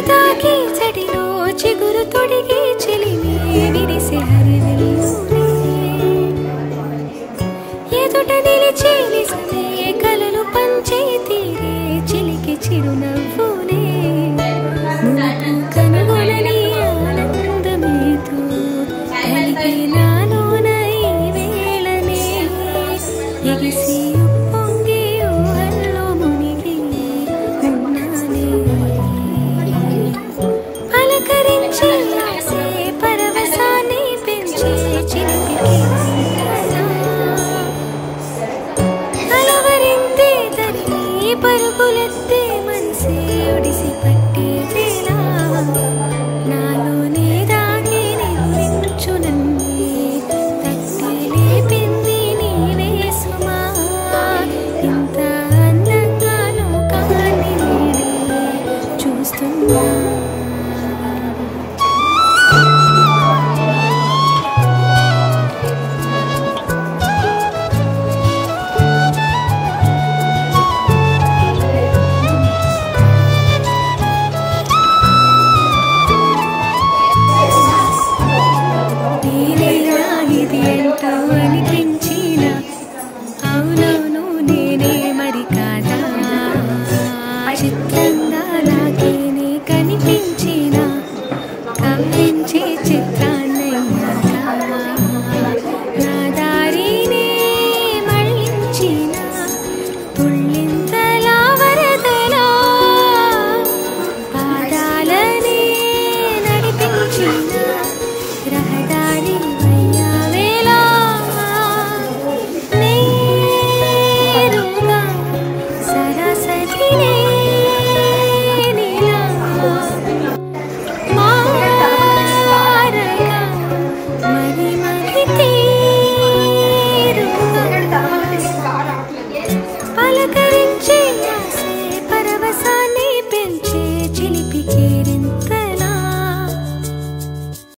తాకి చడిలో చిగురు తొడిగి చిలిమి విరిసే హరివెల్లులే ఎదుట నిలిచి నిజమే కలలు పంచే తీరే చిలికి చిరునవ్వులే కనుగొనని ఆనందమేతో కలిగే నాలోన ఈ వేళనే ఎగిసి ఉప్పొంగి ఊహల్లో మునిగి ఉన్నానే పలకరించి ఆసే పరవశాన్ని పెంచే చిలిపికి అలవరింతే తరిమి పరుగులెత్తే మనసే ఒడిసి పట్టే వేళ నాలోనే దాగి నిలించు నన్నే తట్టి లేపింది నీవే సుమా ఇంత అందంగా లోకాన్ని నేనే చూస్తున్నా